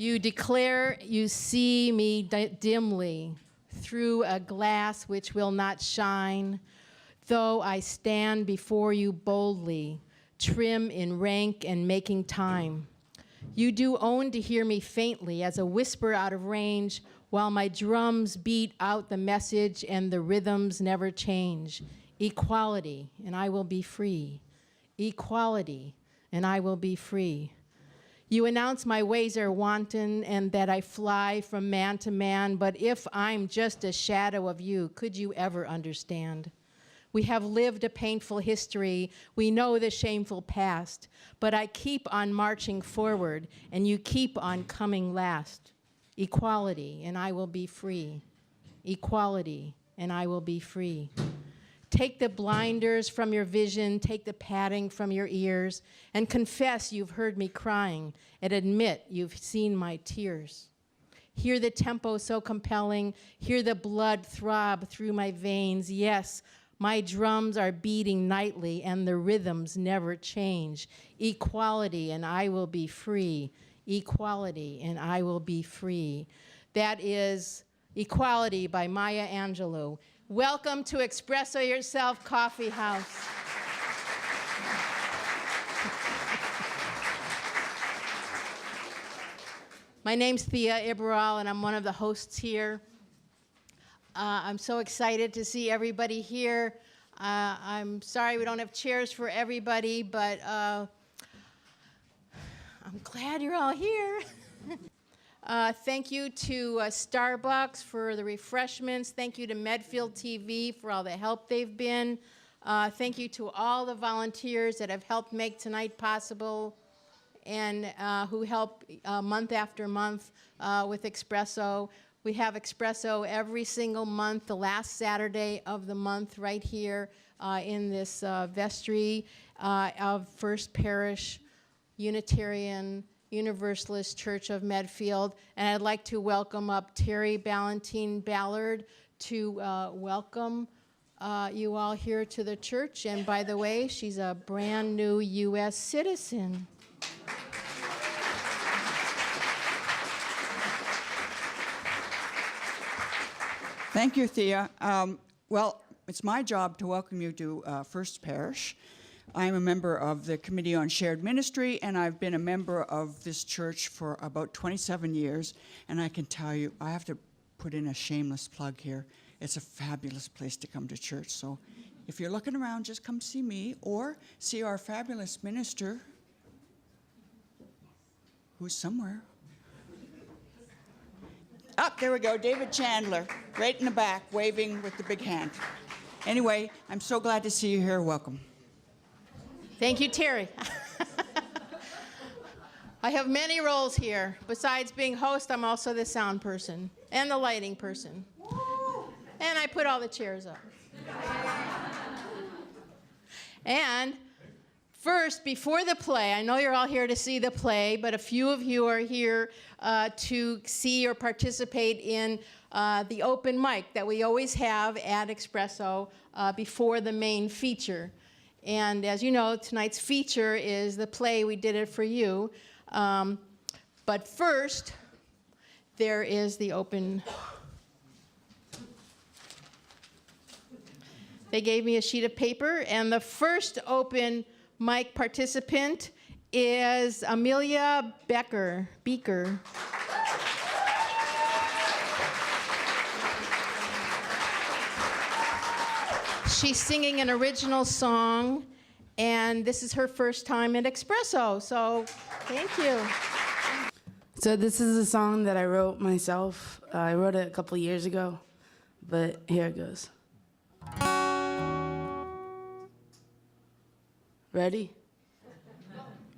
You declare you see me dimly through a glass which will not shine, though I stand before you boldly, trim in rank and making time. You do own to hear me faintly as a whisper out of range, while my drums beat out the message and the rhythms never change. Equality, and I will be free. Equality, and I will be free. You announce my ways are wanton and that I fly from man to man, but if I'm just a shadow of you, could you ever understand? We have lived a painful history. We know the shameful past, but I keep on marching forward and you keep on coming last. Equality, and I will be free. Equality, and I will be free. Take the blinders from your vision, take the padding from your ears, and confess you've heard me crying, and admit you've seen my tears. Hear the tempo so compelling, hear the blood throb through my veins. Yes, my drums are beating nightly, and the rhythms never change. Equality, and I will be free. Equality, and I will be free. That is Equality by Maya Angelou. Welcome to Expresso Yourself Coffeehouse. My name's Thea Iberal, and I'm one of the hosts here. I'm so excited to see everybody here. I'm sorry we don't have chairs for everybody, but I'm glad you're all here. Thank you to Starbucks for the refreshments. Thank you to Medfield TV for all the help they've been. Thank you to all the volunteers that have helped make tonight possible and who help month after month with Expresso. We have Expresso every single month, the last Saturday of the month right here in this vestry of First Parish Unitarian Universalist Church of Medfield. And I'd like to welcome up Terry Ballantine Ballard to welcome you all here to the church. And by the way, she's a brand new U.S. citizen. Thank you, Thea. Well, it's my job to welcome you to First Parish. I'm a member of the Committee on Shared Ministry, and I've been a member of this church for about 27 years. And I can tell you, I have to put in a shameless plug here. It's a fabulous place to come to church. So if you're looking around, just come see me or see our fabulous minister, who's somewhere. Oh, there we go, David Chandler, right in the back, waving with the big hand. Anyway, I'm so glad to see you here. Welcome. Thank you, Terry. I have many roles here. Besides being host, I'm also the sound person and the lighting person. And I put all the chairs up. And first, before the play, I know you're all here to see the play, but a few of you are here to see or participate in the open mic that we always have at Expresso before the main feature. And as you know, tonight's feature is the play We Did It For You. But first, there is the open. They gave me a sheet of paper, and the first open mic participant is Amelia Beaker. She's singing an original song, and this is her first time at Expresso, so thank you. So this is a song that I wrote myself. I wrote it a couple years ago, but here it goes. Ready?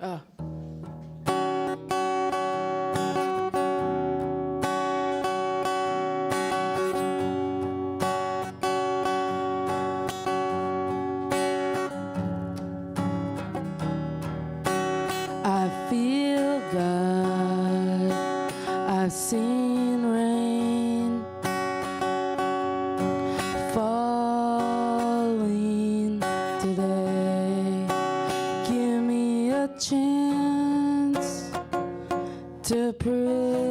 Oh. I feel God, I've seen rain falling today. Give me a chance to pray.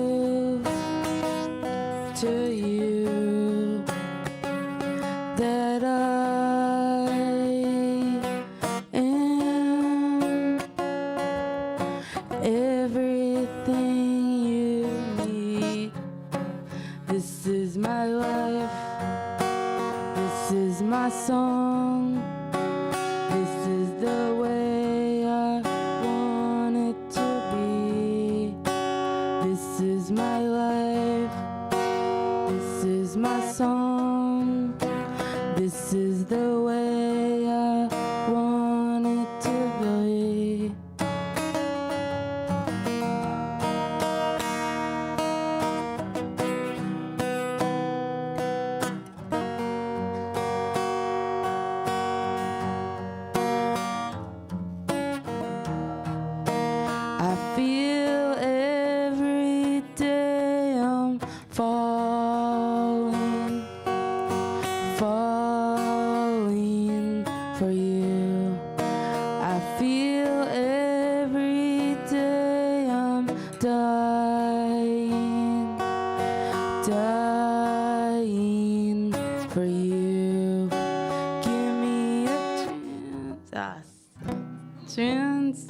chance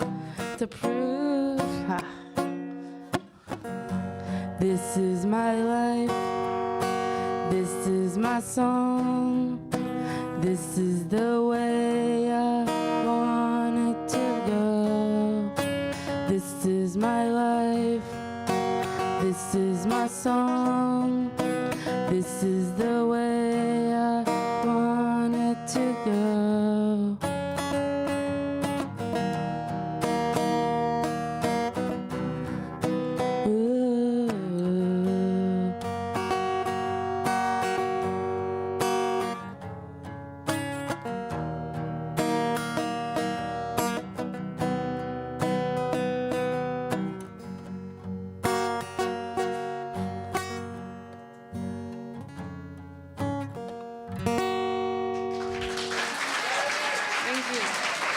to prove. This is my life, this is my song, this is the way I want it to go. This is my life, this is my song, this is the way I want it to go. Ooh.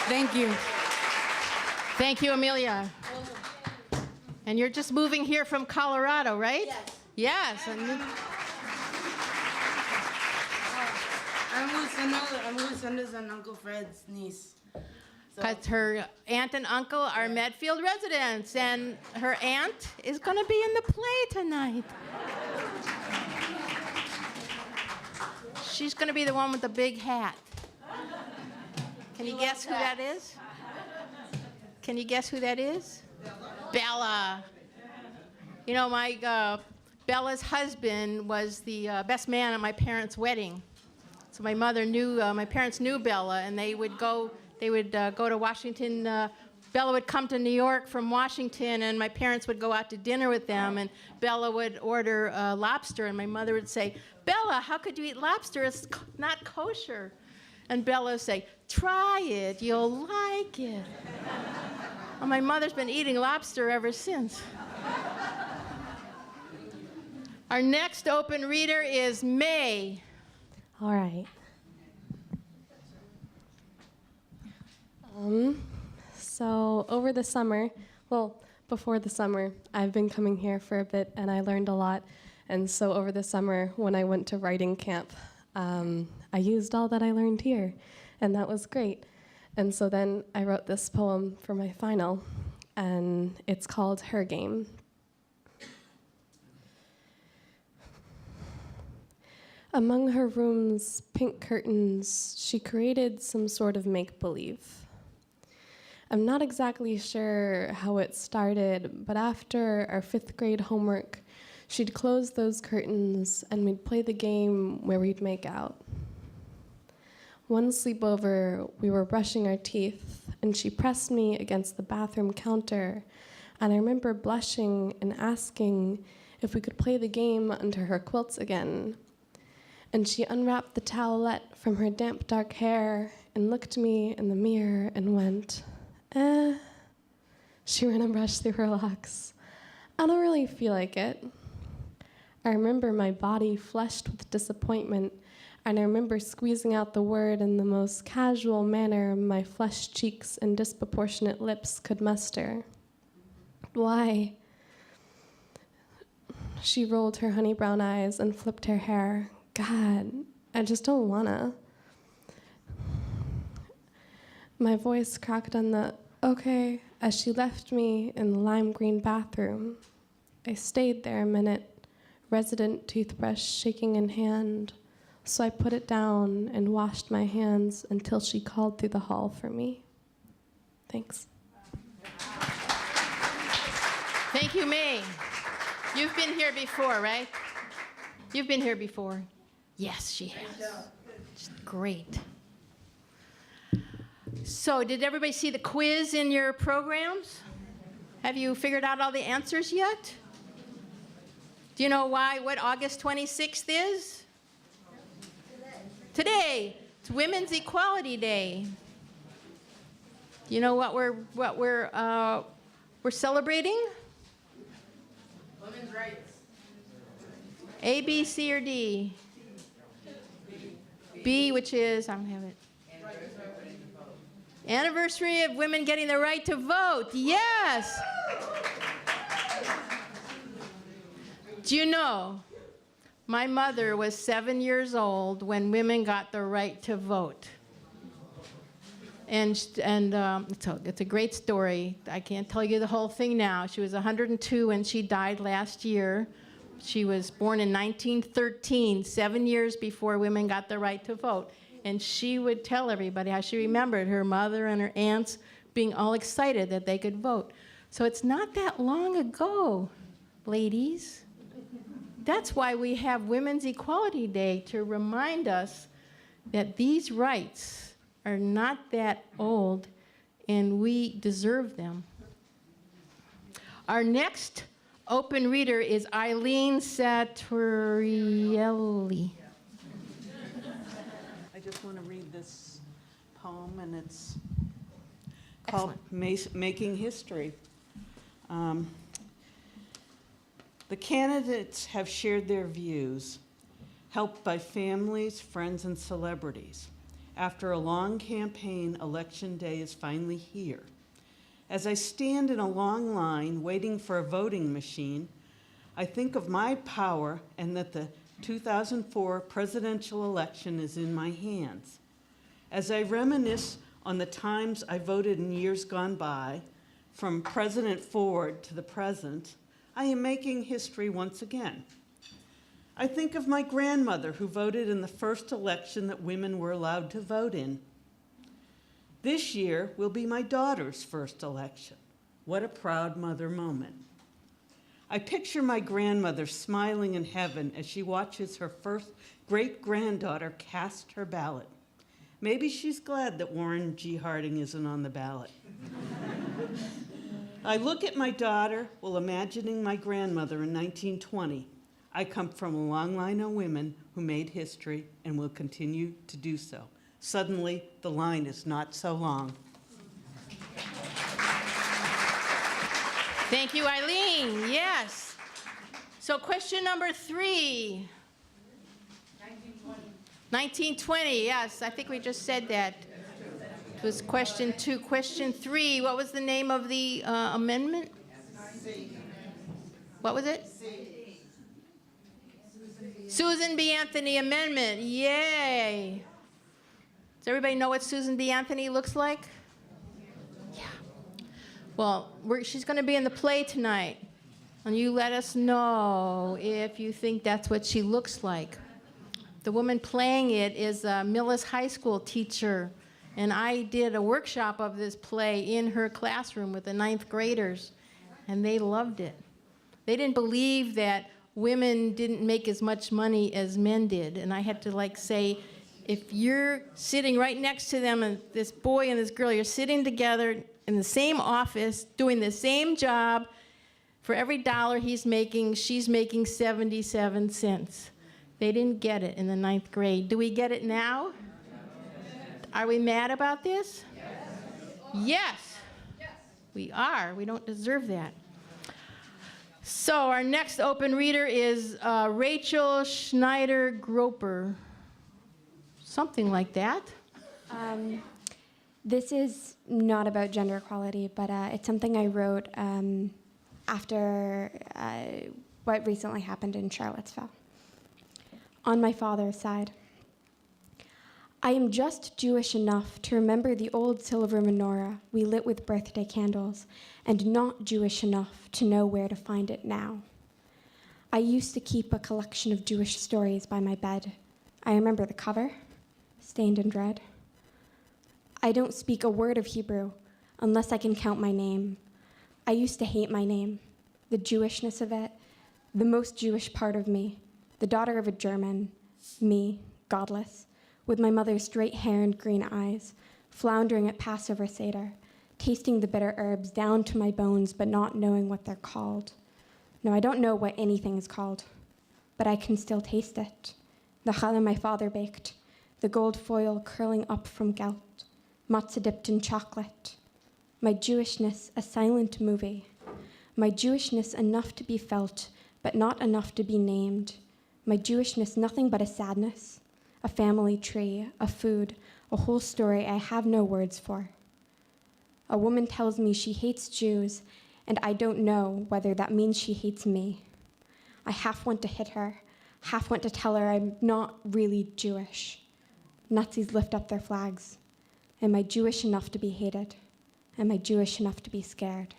Thank you. Thank you, Amelia. And you're just moving here from Colorado, right? Yes. Yes. And I'm Lucinda's and Uncle Fred's niece. because her aunt and uncle are Medfield residents, and her aunt is going to be in the play tonight. She's going to be the one with the big hat. Can you guess who that is? Can you guess who that is? Bella. You know, Bella's husband was the best man at my parents' wedding. So my parents knew Bella, and they would go to Washington. Bella would come to New York from Washington, and my parents would go out to dinner with them, and Bella would order lobster, and my mother would say, "Bella, how could you eat lobster? It's not kosher." And Bella would say, "Try it, you'll like it." Well, my mother's been eating lobster ever since. Our next open reader is May. All right. So over the summer, before the summer, I've been coming here for a bit and I learned a lot. And so over the summer, when I went to writing camp, I used all that I learned here, and that was great. And so then I wrote this poem for my final, and it's called Her Game. Among her room's pink curtains, she created some sort of make-believe. I'm not exactly sure how it started, but after our 5th grade homework, she'd close those curtains and we'd play the game where we'd make out. One sleepover, we were brushing our teeth, and she pressed me against the bathroom counter, and I remember blushing and asking if we could play the game under her quilts again. And she unwrapped the towelette from her damp, dark hair and looked me in the mirror and went, "Eh." She ran a brush through her locks. I don't really feel like it. I remember my body flushed with disappointment, and I remember squeezing out the word in the most casual manner my flushed cheeks and disproportionate lips could muster. Why? She rolled her honey brown eyes and flipped her hair. God, I just don't wanna. My voice cracked on the okay as she left me in the lime green bathroom. I stayed there a minute, resident toothbrush shaking in hand, so I put it down and washed my hands until she called through the hall for me. Thanks. Thank you, May. You've been here before, right? You've been here before. Yes, she has. She's great. So, did everybody see the quiz in your programs? Have you figured out all the answers yet? Do you know what August 26th is? Today. It's Women's Equality Day. Do you know what we're celebrating? Women's rights. A, B, C, or D? B, which is, I don't have it. Anniversary of women getting the right to vote. Yes. Do you know, my mother was 7 years old when women got the right to vote. It's a great story. I can't tell you the whole thing now. She was 102 and she died last year. She was born in 1913, 7 years before women got the right to vote. And she would tell everybody how she remembered her mother and her aunts being all excited that they could vote. So it's not that long ago, ladies. That's why we have Women's Equality Day, to remind us that these rights are not that old and we deserve them. Our next open reader is Eileen Satorielli. I just want to read this poem, and it's called Making History. The candidates have shared their views, helped by families, friends, and celebrities. After a long campaign, Election Day is finally here. As I stand in a long line waiting for a voting machine, I think of my power and that the 2004 presidential election is in my hands. As I reminisce on the times I voted in years gone by, from President Ford to the present, I am making history once again. I think of my grandmother who voted in the first election that women were allowed to vote in. This year will be my daughter's first election. What a proud mother moment. I picture my grandmother smiling in heaven as she watches her first great-granddaughter cast her ballot. Maybe she's glad that Warren G. Harding isn't on the ballot. I look at my daughter while imagining my grandmother in 1920. I come from a long line of women who made history and will continue to do so. Suddenly, the line is not so long. Thank you, Eileen. Yes. So question number 3. 1920, yes. I think we just said that. It was question 2. Question 3, what was the name of the amendment? What was it? Susan B. Anthony Amendment. Yay. Does everybody know what Susan B. Anthony looks like? Yeah. Well, she's going to be in the play tonight. And you let us know if you think that's what she looks like. The woman playing it is a Millis High School teacher. And I did a workshop of this play in her classroom with the 9th graders. And they loved it. They didn't believe that women didn't make as much money as men did. And I had to say, if you're sitting right next to them, and this boy and this girl, you're sitting together in the same office, doing the same job, for every dollar he's making, she's making 77 cents. They didn't get it in the 9th grade. Do we get it now? Are we mad about this? Yes. Yes. We are. We don't deserve that. So our next open reader is Rachel Schneider-Groper. Something like that. This is not about gender equality, but it's something I wrote after what recently happened in Charlottesville. On my father's side. I am just Jewish enough to remember the old silver menorah we lit with birthday candles, and not Jewish enough to know where to find it now. I used to keep a collection of Jewish stories by my bed. I remember the cover, stained in red. I don't speak a word of Hebrew unless I can count my name. I used to hate my name, the Jewishness of it, the most Jewish part of me, the daughter of a German, me, godless, with my mother's straight hair and green eyes, floundering at Passover Seder, tasting the bitter herbs down to my bones, but not knowing what they're called. No, I don't know what anything is called, but I can still taste it. The challah my father baked, the gold foil curling up from gelt, matzah dipped in chocolate. My Jewishness, a silent movie. My Jewishness enough to be felt, but not enough to be named. My Jewishness nothing but a sadness, a family tree, a food, a whole story I have no words for. A woman tells me she hates Jews, and I don't know whether that means she hates me. I half want to hit her, half want to tell her I'm not really Jewish. Nazis lift up their flags. Am I Jewish enough to be hated? Am I Jewish enough to be scared?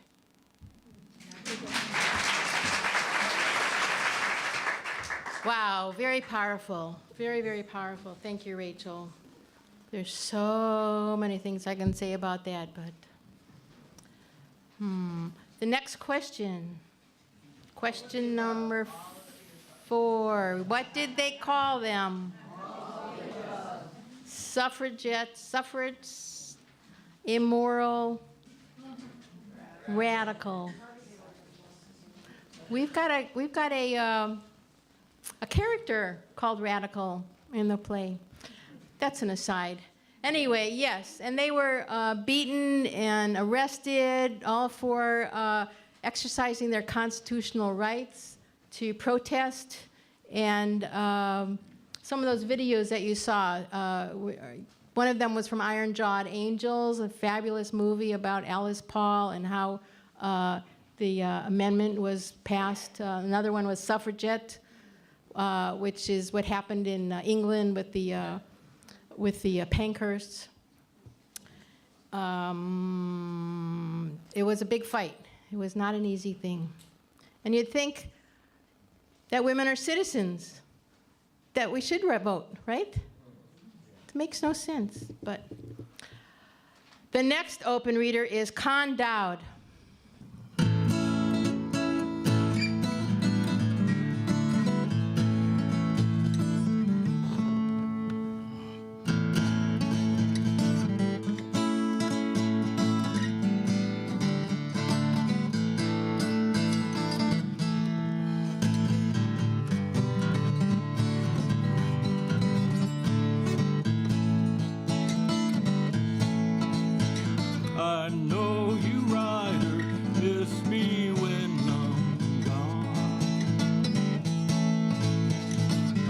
Wow, very powerful. Very, very powerful. Thank you, Rachel. There's so many things I can say about that, but the next question. Question number 4. What did they call them? Suffragettes, suffragettes, immoral, radical. We've got a character called Radical in the play. That's an aside. Anyway, yes, and they were beaten and arrested, all for exercising their constitutional rights to protest. And some of those videos that you saw, one of them was from Iron Jawed Angels, a fabulous movie about Alice Paul and how the amendment was passed. Another one was Suffragette, which is what happened in England with the Pankhursts. It was a big fight. It was not an easy thing. And you'd think that women are citizens, that we should vote, right? It makes no sense, but. The next open reader is Con Dowd. I know you rider miss me when I'm gone.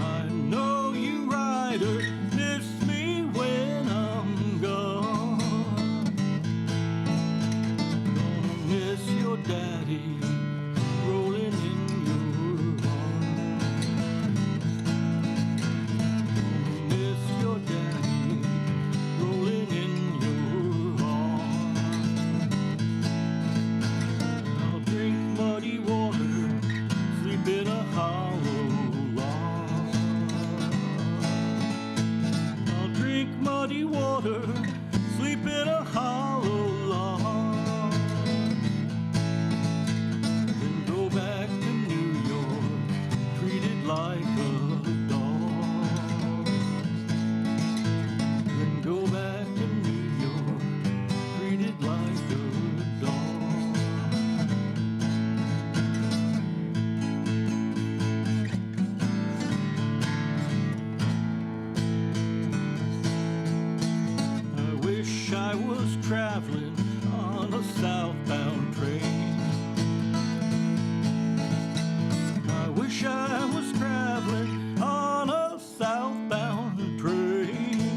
I know you rider miss me when I'm gone. Gonna miss your daddy rolling in your arms. Gonna miss your daddy rolling in your arms. I'll drink muddy water, sleep in a hollow log. I'll drink muddy water, sleep in a hollow log. Then go back to New York, treated like a dog. Then go back to New York, treated like a dog. I wish I was traveling on a southbound train. I wish I was traveling on a southbound train.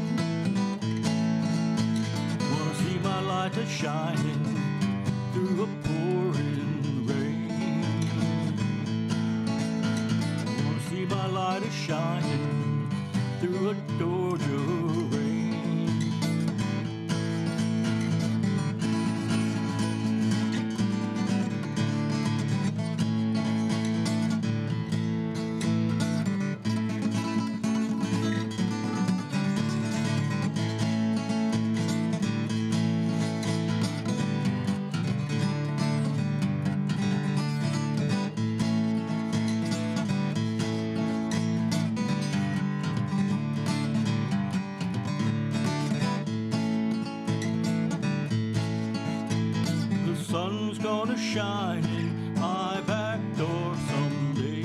Wanna see my light a shining through a pouring rain. Wanna see my light a shining through a Georgia rain. The sun's gonna shine in my back door someday.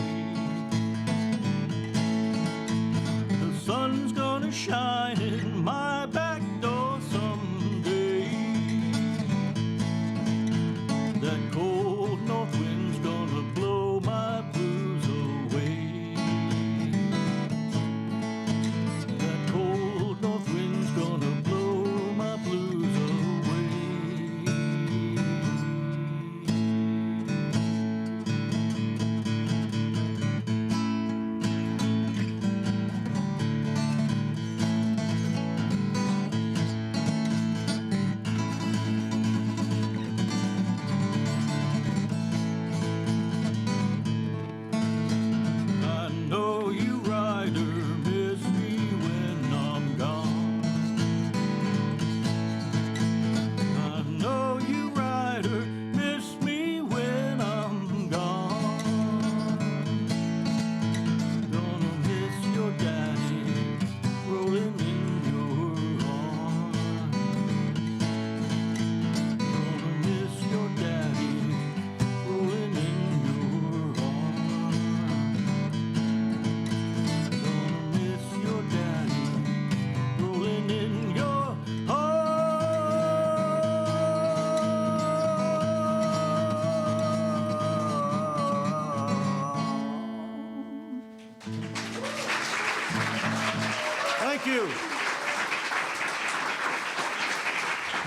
The sun's gonna shine in my back door someday. That cold north wind's gonna blow my blues away. That cold north wind's gonna blow my blues away.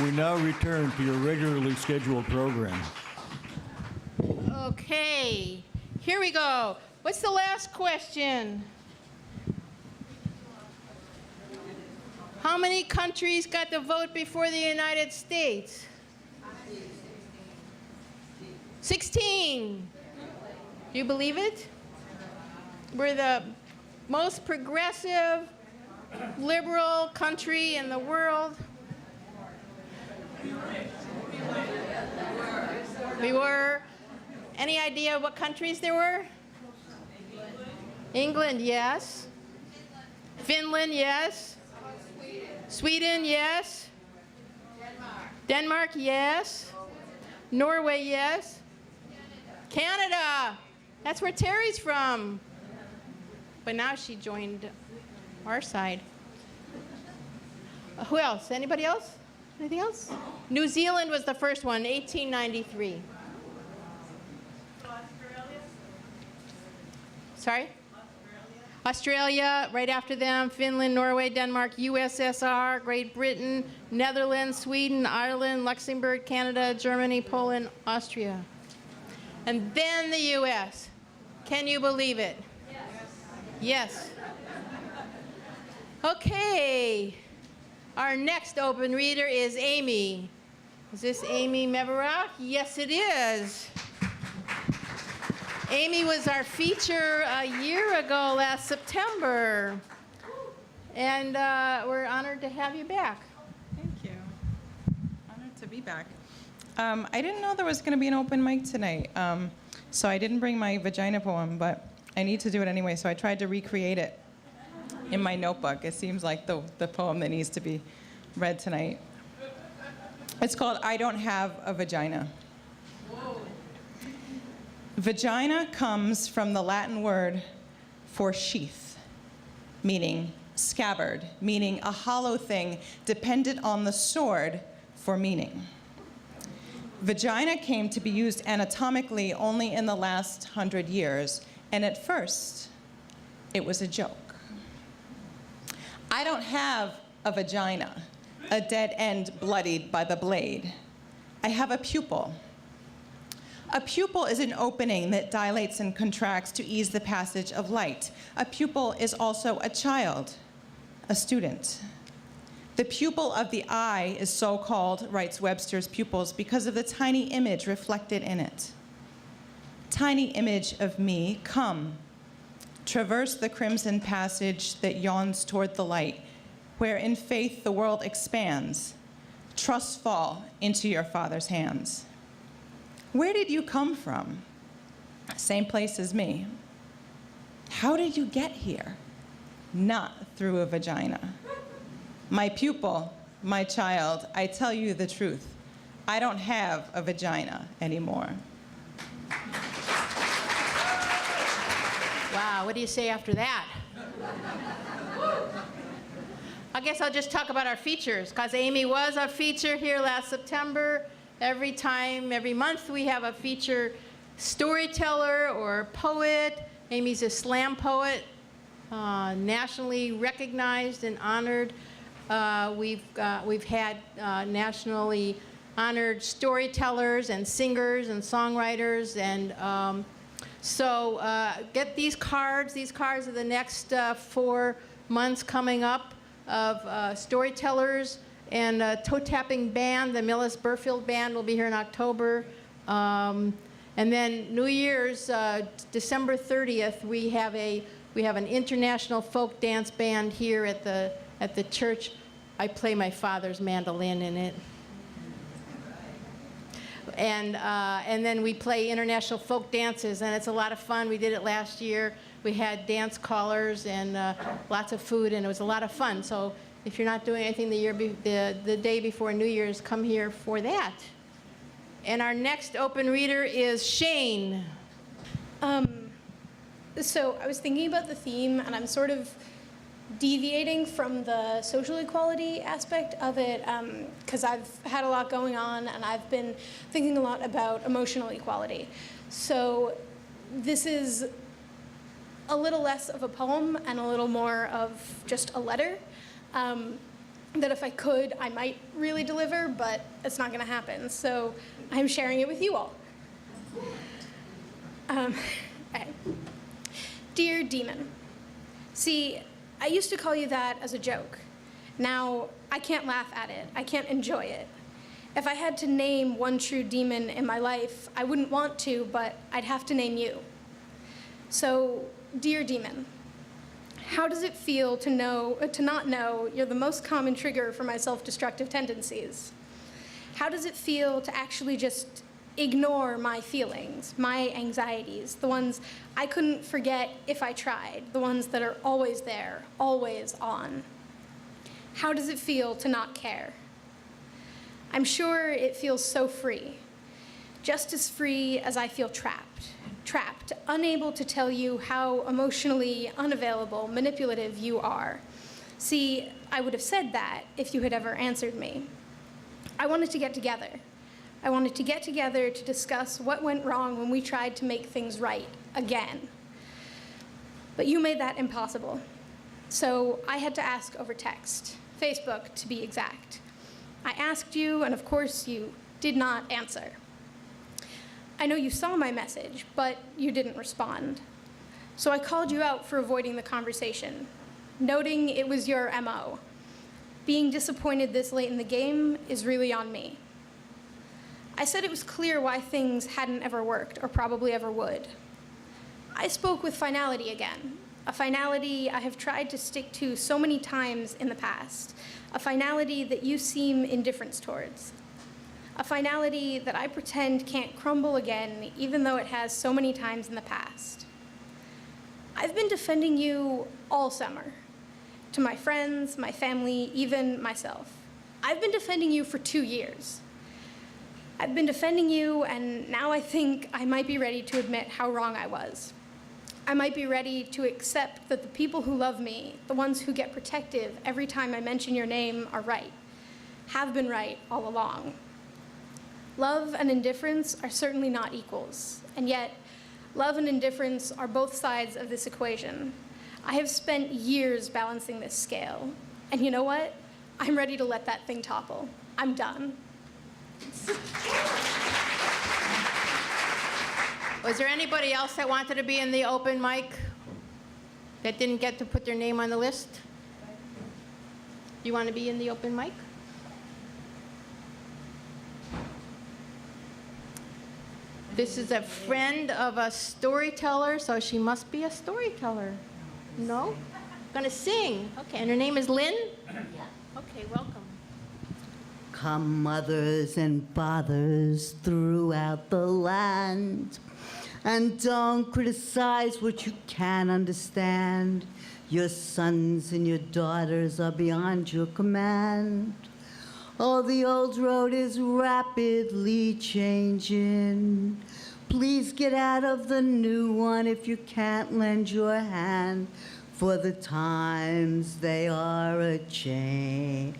We now return to your regularly scheduled program. Okay, here we go. What's the last question? How many countries got the vote before the United States? 16. Do you believe it? We're the most progressive, liberal country in the world. We were. Any idea what countries there were? England, yes. Finland, yes. Sweden, yes. Denmark, yes. Norway, yes. Canada. That's where Terry's from. But now she joined our side. Who else? Anybody else? Anything else? New Zealand was the first one, 1893. Sorry? Australia, right after them, Finland, Norway, Denmark, USSR, Great Britain, Netherlands, Sweden, Ireland, Luxembourg, Canada, Germany, Poland, Austria. And then the US. Can you believe it? Yes. Okay. Our next open reader is Amy. Is this Amy Meverach? Yes, it is. Amy was our feature a year ago last September. And we're honored to have you back. Thank you. Honored to be back. I didn't know there was going to be an open mic tonight, so I didn't bring my vagina poem, but I need to do it anyway, so I tried to recreate it in my notebook. It seems like the poem that needs to be read tonight. It's called I Don't Have a Vagina. Vagina comes from the Latin word for sheath, meaning scabbard, meaning a hollow thing dependent on the sword for meaning. Vagina came to be used anatomically only in the last 100 years, and at first, it was a joke. I don't have a vagina, a dead end bloodied by the blade. I have a pupil. A pupil is an opening that dilates and contracts to ease the passage of light. A pupil is also a child, a student. The pupil of the eye is so called, writes Webster's Pupils, because of the tiny image reflected in it. Tiny image of me, come, traverse the crimson passage that yawns toward the light, where in faith the world expands. Trust fall into your Father's hands. Where did you come from? Same place as me. How did you get here? Not through a vagina. My pupil, my child, I tell you the truth. I don't have a vagina anymore. Wow, what do you say after that? I guess I'll just talk about our features, because Amy was a feature here last September. Every month we have a feature storyteller or poet. Amy's a slam poet, nationally recognized and honored. We've had nationally honored storytellers and singers and songwriters, and so get these cards. These cards are the next 4 months coming up of storytellers and a toe-tapping band. The Millis Burfield Band will be here in October. And then New Year's, December 30th, we have an international folk dance band here at the church. I play my father's mandolin in it. And then we play international folk dances, and it's a lot of fun. We did it last year. We had dance callers and lots of food, and it was a lot of fun. So if you're not doing anything the day before New Year's, come here for that. And our next open reader is Shane. So I was thinking about the theme, and I'm sort of deviating from the social equality aspect of it, because I've had a lot going on, and I've been thinking a lot about emotional equality. So this is a little less of a poem and a little more of just a letter. that if I could, I might really deliver, but it's not going to happen. So I'm sharing it with you all. Okay. Dear Demon, see, I used to call you that as a joke. Now, I can't laugh at it. I can't enjoy it. If I had to name one true demon in my life, I wouldn't want to, but I'd have to name you. So, dear Demon, how does it feel to not know you're the most common trigger for my self-destructive tendencies? How does it feel to actually just ignore my feelings, my anxieties, the ones I couldn't forget if I tried, the ones that are always there, always on? How does it feel to not care? I'm sure it feels so free, just as free as I feel trapped, unable to tell you how emotionally unavailable, manipulative you are. See, I would have said that if you had ever answered me. I wanted to get together. I wanted to get together to discuss what went wrong when we tried to make things right again. But you made that impossible. So I had to ask over text, Facebook to be exact. I asked you, and of course you did not answer. I know you saw my message, but you didn't respond. So I called you out for avoiding the conversation, noting it was your MO. Being disappointed this late in the game is really on me. I said it was clear why things hadn't ever worked, or probably ever would. I spoke with finality again, a finality I have tried to stick to so many times in the past, a finality that you seem indifferent towards, a finality that I pretend can't crumble again, even though it has so many times in the past. I've been defending you all summer, to my friends, my family, even myself. I've been defending you for 2 years. I've been defending you, and now I think I might be ready to admit how wrong I was. I might be ready to accept that the people who love me, the ones who get protective every time I mention your name, are right, have been right all along. Love and indifference are certainly not equals, and yet love and indifference are both sides of this equation. I have spent years balancing this scale, and you know what? I'm ready to let that thing topple. I'm done. Was there anybody else that wanted to be in the open mic that didn't get to put their name on the list? Do you want to be in the open mic? This is a friend of a storyteller, so she must be a storyteller. No? Gonna sing. Okay, and her name is Lynn? Yeah. Okay, welcome. Come, mothers and fathers throughout the land, and don't criticize what you can't understand. Your sons and your daughters are beyond your command. Oh, the old road is rapidly changing. Please get out of the new one if you can't lend your hand, for the times they are a-changing.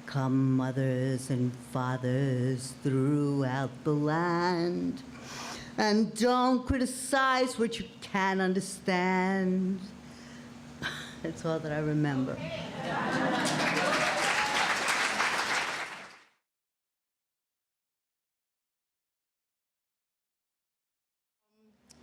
Come, mothers and fathers throughout the land, and don't criticize what you can't understand. That's all that I remember.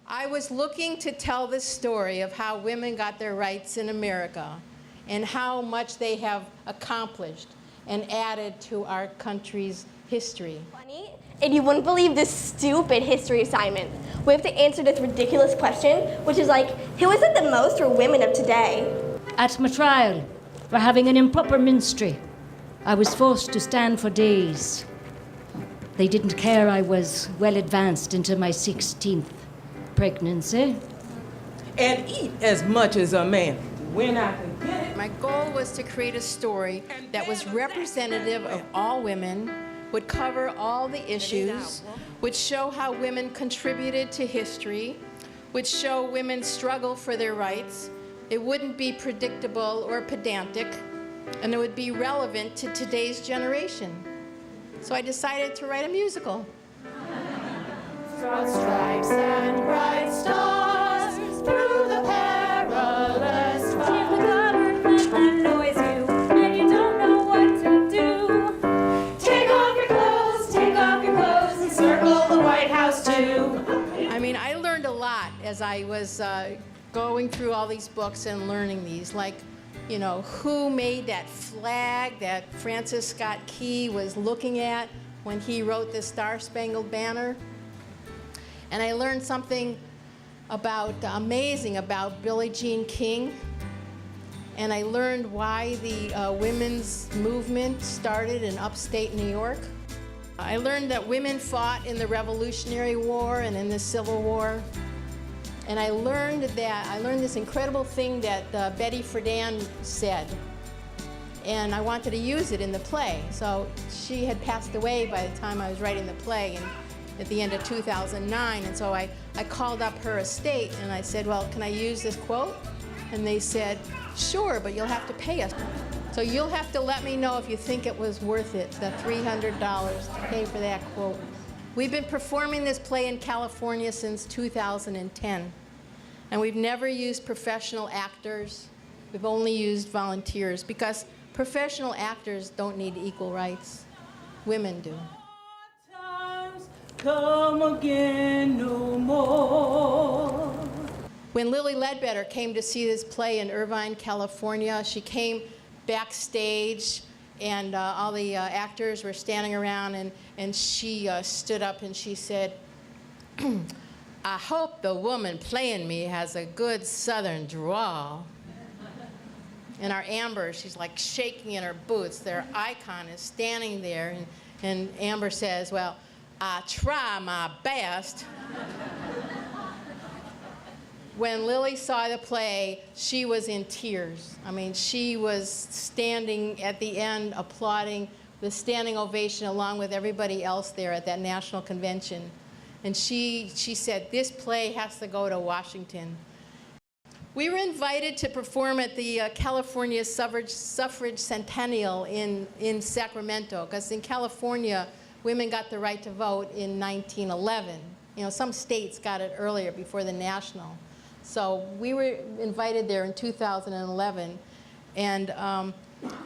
I was looking to tell the story of how women got their rights in America and how much they have accomplished and added to our country's history. Funny, and you wouldn't believe this stupid history assignment. We have to answer this ridiculous question, which is like, who is it the most for women of today? At my trial, for having an improper minstrel, I was forced to stand for days. They didn't care I was well advanced into my 16th pregnancy. And eat as much as a man when I can get it. My goal was to create a story that was representative of all women, would cover all the issues, would show how women contributed to history, would show women's struggle for their rights. It wouldn't be predictable or pedantic, and it would be relevant to today's generation. So I decided to write a musical. Broad stripes and bright stars through the perilous fight. as I was going through all these books and learning these, like, you know, who made that flag that Francis Scott Key was looking at when he wrote the Star-Spangled Banner. And I learned something amazing about Billie Jean King. And I learned why the women's movement started in upstate New York. I learned that women fought in the Revolutionary War and in the Civil War. And I learned this incredible thing that Betty Friedan said. And I wanted to use it in the play. So she had passed away by the time I was writing the play at the end of 2009. And so I called up her estate and I said, well, can I use this quote? And they said, sure, but you'll have to pay us. So you'll have to let me know if you think it was worth it, the $300 to pay for that quote. We've been performing this play in California since 2010, and we've never used professional actors. We've only used volunteers because professional actors don't need equal rights. Women do. Come again no more. When Lily Ledbetter came to see this play in Irvine, California, she came backstage, and all the actors were standing around, and she stood up and she said, I hope the woman playing me has a good Southern drawl. And our Amber, she's like shaking in her boots. Their icon is standing there, and Amber says, well, I try my best. When Lily saw the play, she was in tears. I mean, she was standing at the end applauding the standing ovation along with everybody else there at that national convention. And she said, this play has to go to Washington. We were invited to perform at the California Suffrage Centennial in Sacramento, because in California, women got the right to vote in 1911. You know, some states got it earlier before the national. So we were invited there in 2011, and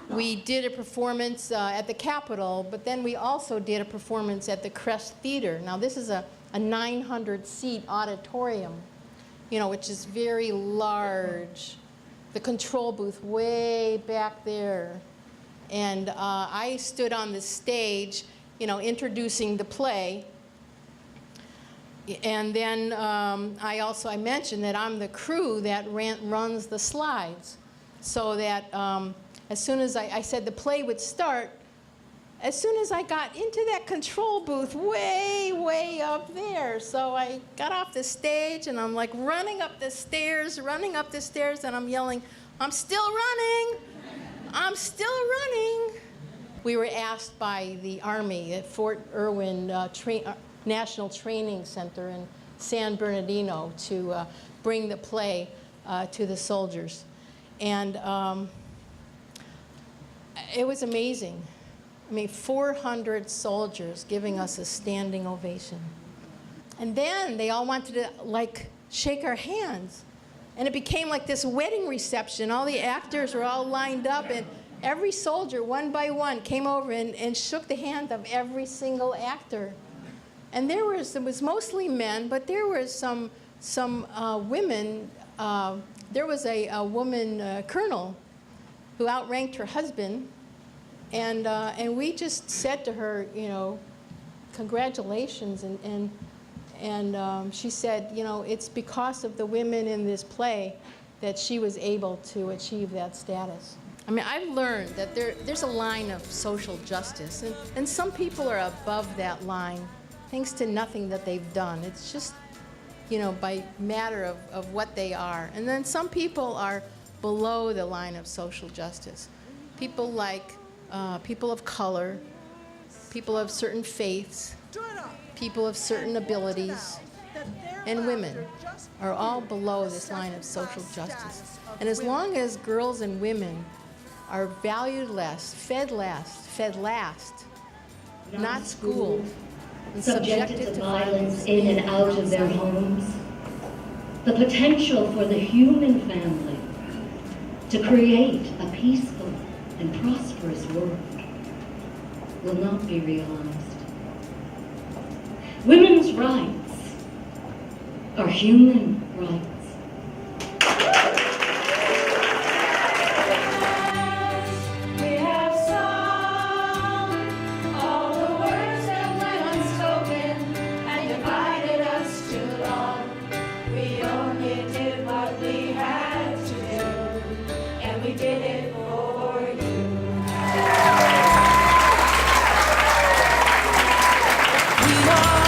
we did a performance at the Capitol, but then we also did a performance at the Crest Theater. Now this is a 900-seat auditorium, you know, which is very large. The control booth way back there. And I stood on the stage, you know, introducing the play. And then I mentioned that I'm the crew that runs the slides, so that as soon as I said the play would start, as soon as I got into that control booth way, way up there, so I got off the stage and I'm like running up the stairs, and I'm yelling, I'm still running, I'm still running. We were asked by the Army at Fort Irwin National Training Center in San Bernardino to bring the play to the soldiers. And it was amazing. I mean, 400 soldiers giving us a standing ovation. And then they all wanted to, like, shake our hands. And it became like this wedding reception. All the actors were all lined up, and every soldier, one by one, came over and shook the hand of every single actor. And it was mostly men, but there were some women. There was a woman colonel who outranked her husband, and we just said to her, you know, congratulations, and she said, you know, it's because of the women in this play that she was able to achieve that status. I mean, I've learned that there's a line of social justice, and some people are above that line thanks to nothing that they've done. It's just, you know, by matter of what they are. And then some people are below the line of social justice. People like people of color, people of certain faiths, people of certain abilities, and women are all below this line of social justice. And as long as girls and women are valued less, fed last, not schooled, and subjected to violence in and out of their homes, the potential for the human family to create a peaceful and prosperous world will not be realized. Women's rights are human rights. We have sung all the words that went unspoken and divided us too long. We only did what we had to do, and we did it for you. We are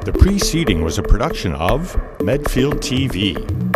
The preceding was a production of Medfield TV.